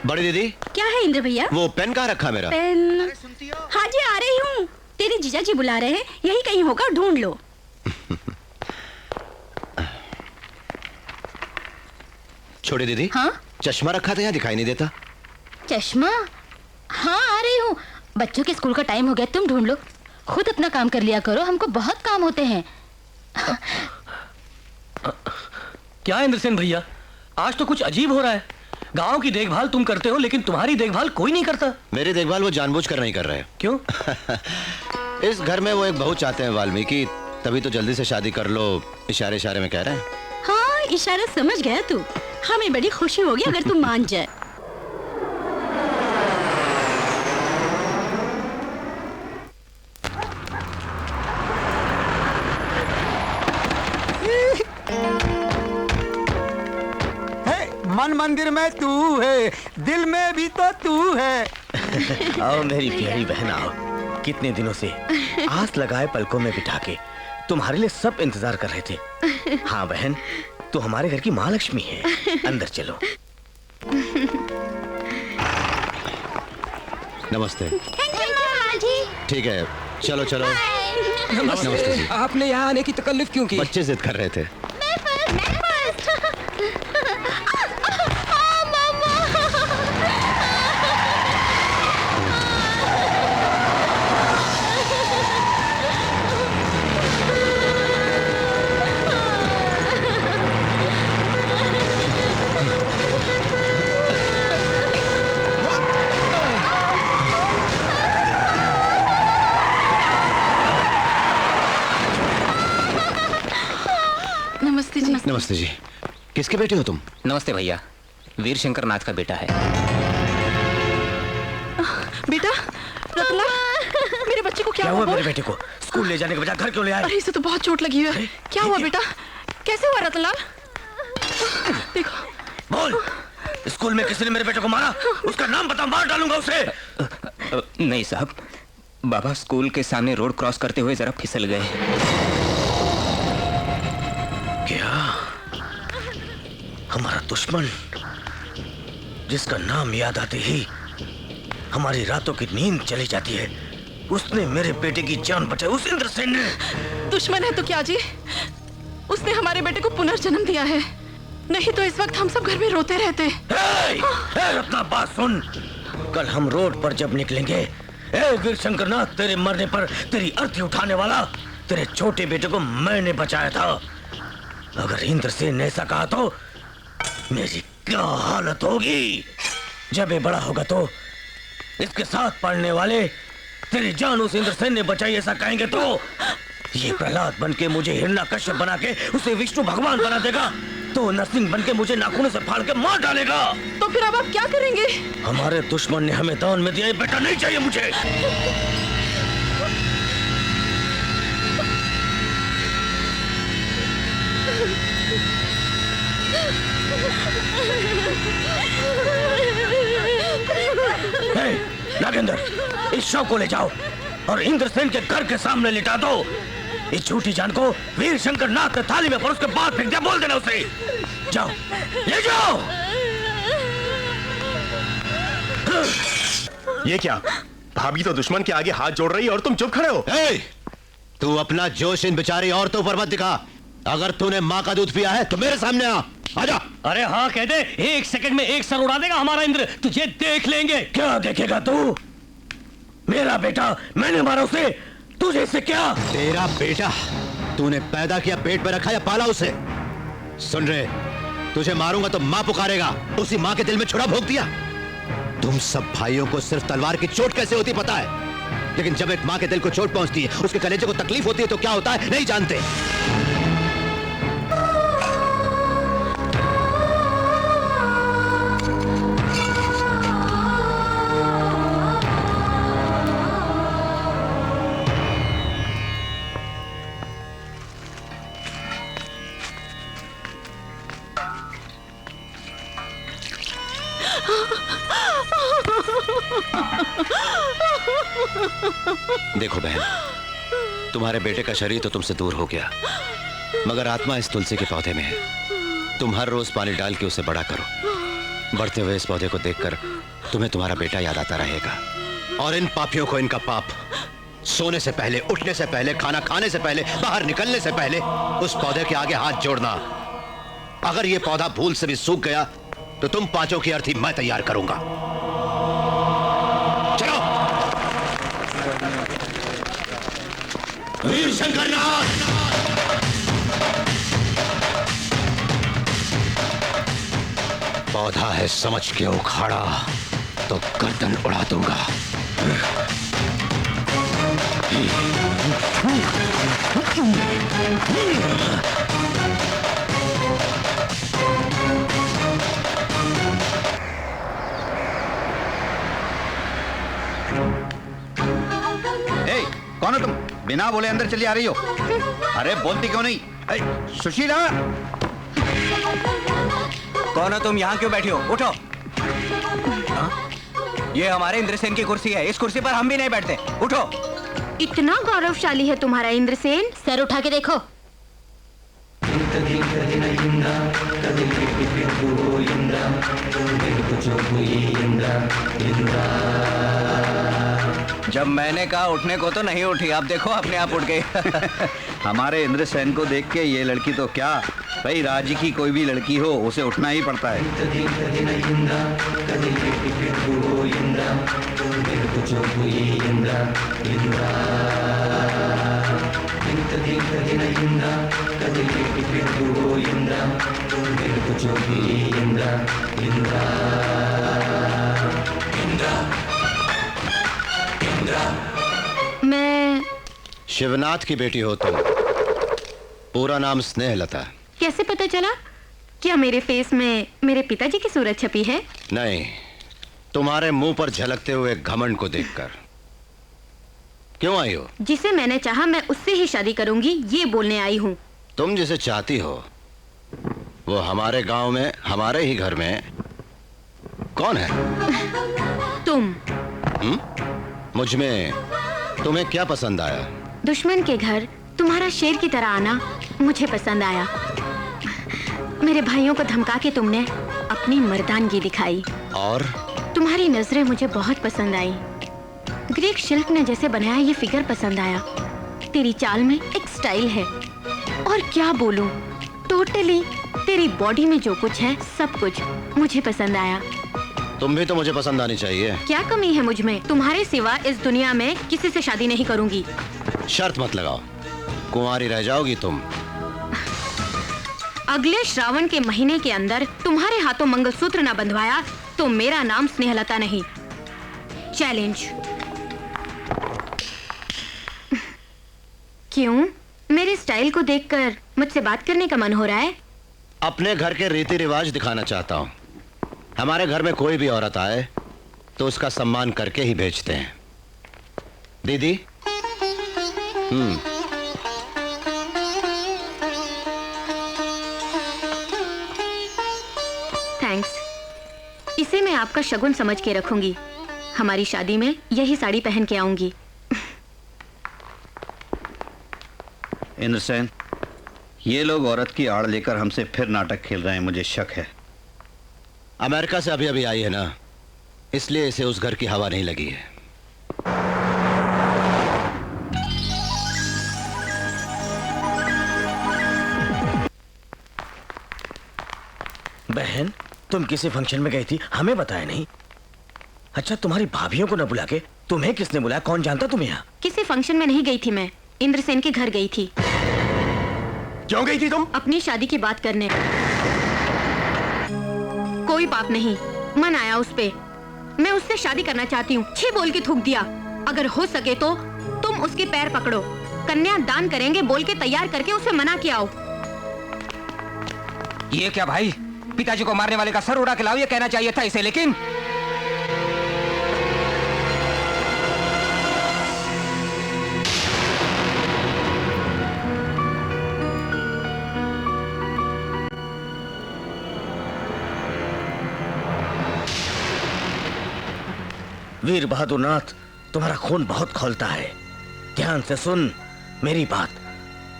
बड़ी दीदी, क्या है इंद्र भैया? वो पेन कहाँ रखा मेरा? पेन? हाँ जी, आ रही हूँ। तेरे जीजा जी बुला रहे हैं, यही कहीं होगा, ढूंढ लो। छोटी दीदी, हाँ? चश्मा रखा था, यहाँ दिखाई नहीं देता। चश्मा? हाँ, आ रही हूँ। बच्चों के स्कूल का टाइम हो गया, तुम ढूंढ लो। खुद अपना काम कर लिया करो, हमको बहुत काम होते हैं। क्या इंद्रसेन भैया, आज तो कुछ अजीब हो रहा है। गांव की देखभाल तुम करते हो, लेकिन तुम्हारी देखभाल कोई नहीं करता। मेरी देखभाल वो जानबूझकर नहीं कर रहे। क्यों? इस घर में वो एक बहू चाहते हैं वाल्मीकि, तभी तो जल्दी से शादी कर लो, इशारे इशारे में कह रहे हैं। हाँ, इशारा समझ गया तू। हमें बड़ी खुशी होगी अगर तू मान जाए। मन मंदिर में तू है, दिल में भी तो तू है। आओ मेरी प्यारी बहन, आओ। कितने दिनों से आस लगाए पलकों में बिठा के तुम्हारे लिए सब इंतजार कर रहे थे। हाँ बहन, तू हमारे घर की महालक्ष्मी है। अंदर चलो। नमस्ते। जी। ठीक है, चलो चलो। नमस्ते जी। आपने यहाँ आने की तकल्लुफ क्यों की? बच्चे जिद कर रहे थे। नमस्ते जी। किसके बेटे हो तुम? नमस्ते भैया, वीर शंकर नाथ का बेटा है। बेटा, रतला, मेरे बच्चे को क्या हुआ? मेरे बेटे को स्कूल ले जाने के बजाय घर क्यों ले आए? अरे इसे तो बहुत चोट लगी है। क्या हुआ बेटा? कैसे हुआ रतनलाल? देखो। बोल, स्कूल में किसी ने मेरे बेटे को मारा? उसका नाम बता, मार डालूंगा उसे। नहीं साहब, बाबा स्कूल के सामने रोड क्रॉस करते हुए जरा फिसल गए। क्या? हमारा दुश्मन, जिसका नाम याद आते ही हमारी रातों की नींद चली जाती है, उसने मेरे बेटे की जान बचाई, उस इंद्रसेन ने। दुश्मन है तो क्या जी, उसने हमारे बेटे को पुनर्जन्म दिया है। नहीं तो इस वक्त हम सब घर में रोते रहते। रत्ना, बात सुन। कल हम रोड पर जब निकलेंगे, वीर शंकरनाथ, तेरे मरने पर तेरी अर्थी उठाने वाला तेरे छोटे बेटे को मैंने बचाया था। अगर इंद्रसेन ने ऐसा कहा तो मेरी क्या हालत होगी? जब ये बड़ा होगा तो इसके साथ पढ़ने वाले तेरी जान उस इंद्रसेन ने बचाई ऐसा कहेंगे तो ये प्रहलाद बनके मुझे हिरण्यकश्यप बना के उसे विष्णु भगवान बना देगा, तो नरसिंह बनके मुझे नाखूनों से फाड़ के मार डालेगा। तो फिर अब आप क्या करेंगे? हमारे दुश्मन ने हमें दान में दिया, ये बेटा नहीं चाहिए मुझे। नागेंद्र, इस शव को ले जाओ और इंद्रसेन के घर के सामने लिटा दो। इस झूठी जान को वीर शंकर नाथ ने थाली में परोस के बाद फेंक दिया, बोल देना उसे। जाओ, ले जाओ। ये क्या? भाभी तो दुश्मन के आगे हाथ जोड़ रही है और तुम चुप खड़े हो। तू अपना जोश इन बेचारी औरतों पर मत दिखा। अगर तूने माँ का दूध पिया है तो मेरे सामने आ। आजा। अरे हाँ कह दे, एक सेकंड में एक सर उड़ा देगा हमारा इंद्र, तुझे देख लेंगे। क्या देखेगा तू? मेरा बेटा, मैंने मारा उसे, तुझे इससे क्या? तेरा बेटा तूने पैदा किया, पेट में रखा या पाला उसे? सुन रहे, तुझे मारूंगा तो मां पुकारेगा, उसी मां के दिल में छुरा भोग दिया। तुम सब भाइयों को सिर्फ तलवार की चोट कैसे होती पता है, लेकिन जब एक मां के दिल को चोट पहुंचती है, उसके कलेजे को तकलीफ होती है तो क्या होता है नहीं जानते। देखो बहन, तुम्हारे बेटे का शरीर तो तुमसे दूर हो गया, मगर आत्मा इस तुलसी के पौधे में है। तुम हर रोज पानी डाल के उसे बड़ा करो। बढ़ते हुए इस पौधे को देखकर तुम्हें तुम्हारा बेटा याद आता रहेगा। और इन पापियों को इनका पाप, सोने से पहले, उठने से पहले, खाना खाने से पहले, बाहर निकलने से पहले उस पौधे के आगे हाथ जोड़ना। अगर ये पौधा भूल से भी सूख गया तो तुम पांचों की अर्थी मैं तैयार करूंगा। चलो। वीर शंकरनाथ, पौधा है समझ के उखाड़ा तो गर्दन उड़ा दूंगा। कौन हो तुम? बिना बोले अंदर चली आ रही हो। अरे बोलती क्यों नहीं? सुशीला, कौन हो तुम? यहाँ क्यों बैठी हो? उठो। ये हमारे इंद्रसेन की कुर्सी है, इस कुर्सी पर हम भी नहीं बैठते। उठो। इतना गौरवशाली है तुम्हारा इंद्रसेन, सर उठा के देखो। जब मैंने कहा उठने को तो नहीं उठी, आप देखो अपने आप उठ गई। हमारे इंद्रसेन को देख के ये लड़की तो क्या, भाई राज्य की कोई भी लड़की हो उसे उठना ही पड़ता है। मैं शिवनाथ की बेटी हो तुम। पूरा नाम स्नेहलता। कैसे पता चला? क्या मेरे फेस में मेरे पिताजी की सूरत छपी है? नहीं, तुम्हारे मुंह पर झलकते हुए घमंड को देखकर। क्यों आई हो? जिसे मैंने चाहा मैं उससे ही शादी करूंगी, ये बोलने आई हूँ। तुम जिसे चाहती हो वो हमारे गांव में, हमारे ही घर में कौन है? तुम। मुझ में तुम्हें क्या पसंद आया? दुश्मन के घर तुम्हारा शेर की तरह आना मुझे पसंद आया। मेरे भाइयों को धमका के तुमने अपनी मर्दानगी दिखाई। और तुम्हारी नजरें मुझे बहुत पसंद आई। ग्रीक शिल्प ने जैसे बनाया ये फिगर पसंद आया। तेरी चाल में एक स्टाइल है। और क्या बोलूं, टोटली तेरी बॉडी में जो कुछ है सब कुछ मुझे पसंद आया। तुम भी तो मुझे पसंद आनी चाहिए। क्या कमी है मुझ में? तुम्हारे सिवा इस दुनिया में किसी से शादी नहीं करूंगी। शर्त मत लगाओ, कुंवारी रह जाओगी तुम। अगले श्रावण के महीने के अंदर तुम्हारे हाथों मंगलसूत्र न बंधवाया तो मेरा नाम स्नेहलता नहीं। चैलेंज। क्यों? मेरे स्टाइल को देखकर मुझसे बात करने का मन हो रहा है? अपने घर के रीति रिवाज दिखाना चाहता हूँ। हमारे घर में कोई भी औरत आए तो उसका सम्मान करके ही भेजते हैं। दीदी। थैंक्स। इसे मैं आपका शगुन समझ के रखूंगी। हमारी शादी में यही साड़ी पहन के आऊंगी। इंद्रसेन, ये लोग औरत की आड़ लेकर हमसे फिर नाटक खेल रहे हैं, मुझे शक है। अमेरिका से अभी अभी आई है ना, इसलिए इसे उस घर की हवा नहीं लगी है। बहन, तुम किसी फंक्शन में गई थी, हमें बताया नहीं। अच्छा, तुम्हारी भाभियों को न बुला के तुम्हें किसने बुलाया? कौन जानता तुम्हें यहाँ? किसी फंक्शन में नहीं गई थी मैं, इंद्रसेन के घर गई थी। क्यों गई थी तुम? अपनी शादी की बात करने। कोई पाप नहीं, मन आया उस पे। मैं उससे शादी करना चाहती हूँ। छी बोल के थूक दिया। अगर हो सके तो तुम उसके पैर पकड़ो, कन्या दान करेंगे बोल के तैयार करके उसे मना के आओ। ये क्या भाई, पिताजी को मारने वाले का सर उड़ा के लाओ, ये कहना चाहिए था इसे। लेकिन वीर बहादुर नाथ, तुम्हारा खून बहुत खौलता है। ध्यान से सुन मेरी बात।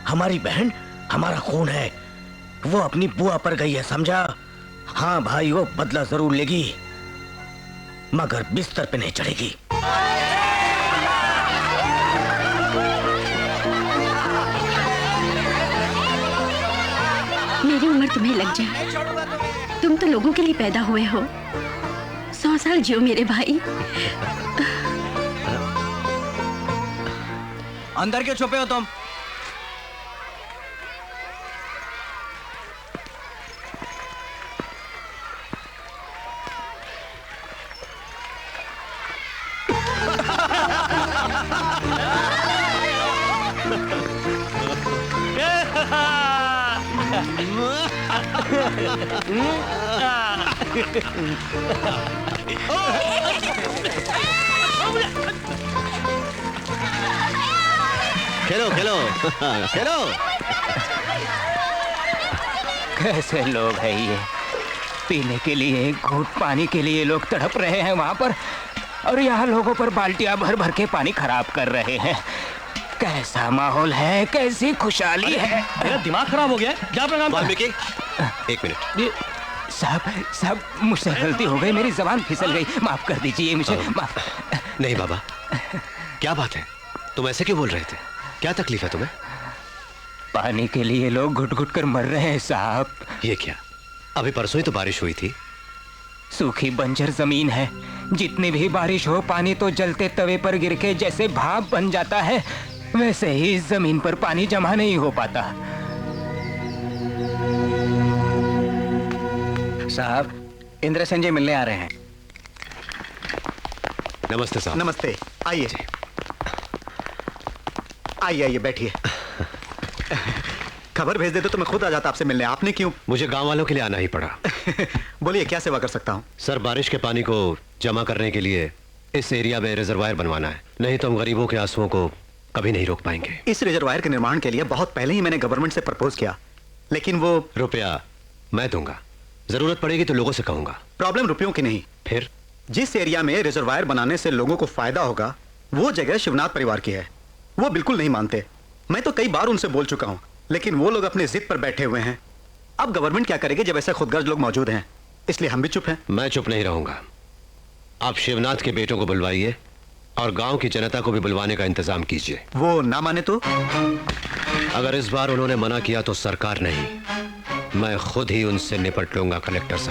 हमारी बहन हमारा खून है, वो अपनी बुआ पर गई है, समझा? हाँ भाई, वो बदला जरूर लेगी, मगर बिस्तर पे नहीं चढ़ेगी। मेरी उम्र तुम्हें लग जाए, तुम तो लोगों के लिए पैदा हुए हो। 100 साल जियो मेरे भाई। अंदर क्यों छुपे हो तुम? खेलो खेलो खेलो। कैसे लोग हैं ये? पीने के लिए एक घूंट पानी के लिए लोग तड़प रहे हैं वहां पर, और यहाँ लोगों पर बाल्टियां भर भर के पानी खराब कर रहे हैं। कैसा माहौल है, कैसी खुशहाली है। मेरा दिमाग खराब हो गया है। जा प्रणाम कर। वाल्मीकि, एक मिनट। साहब मुझसे गलती हो गई, मेरी जबान फिसल गई, माफ कर दीजिए मुझे। माफ। नहीं बाबा, क्या बात है? तुम ऐसे क्यों बोल रहे थे? क्या तकलीफ है तुम्हें? पानी के लिए लोग घुट घुट कर मर रहे हैं साहब। ये क्या? अभी परसों ही तो बारिश हुई थी। सूखी बंजर जमीन है, जितनी भी बारिश हो पानी तो जलते तवे पर गिर के जैसे भाप बन जाता है, वैसे ही इस जमीन पर पानी जमा नहीं हो पाता। साहब, इंद्रसेन जी मिलने आ रहे हैं। नमस्ते साहब। नमस्ते, आइए आइए आइए बैठिए। खबर भेज देते तो मैं खुद आ जाता आपसे मिलने, आपने क्यों? मुझे गांव वालों के लिए आना ही पड़ा। बोलिए, क्या सेवा कर सकता हूँ? सर, बारिश के पानी को जमा करने के लिए इस एरिया में रिजर्वायर बनवाना है, नहीं तो हम गरीबों के आंसुओं को कभी नहीं रोक पाएंगे। इस रिजर्वायर के निर्माण के लिए बहुत पहले ही मैंने गवर्नमेंट से प्रपोज किया, लेकिन वो रुपया मैं दूंगा, जरूरत पड़ेगी तो लोगों से कहूंगा। प्रॉब्लम रुपयों की नहीं, फिर जिस एरिया में रिजर्वायर बनाने से लोगों को फायदा होगा वो जगह शिवनाथ परिवार की है। वो बिल्कुल नहीं मानते। मैं तो कई बार उनसे बोल चुका हूं, लेकिन वो लोग अपने जिद पर बैठे हुए हैं। अब गवर्नमेंट क्या करेगी जब ऐसे खुदगर्ज लोग मौजूद हैं? इसलिए हम भी चुप हैं। मैं चुप नहीं रहूंगा। आप शिवनाथ के बेटों को बुलवाइए और गांव की जनता को भी बुलवाने का इंतजाम कीजिए। वो ना माने तो? अगर इस बार उन्होंने मना किया तो सरकार नहीं, मैं खुद ही उनसे निपट लूंगा कलेक्टर साहब।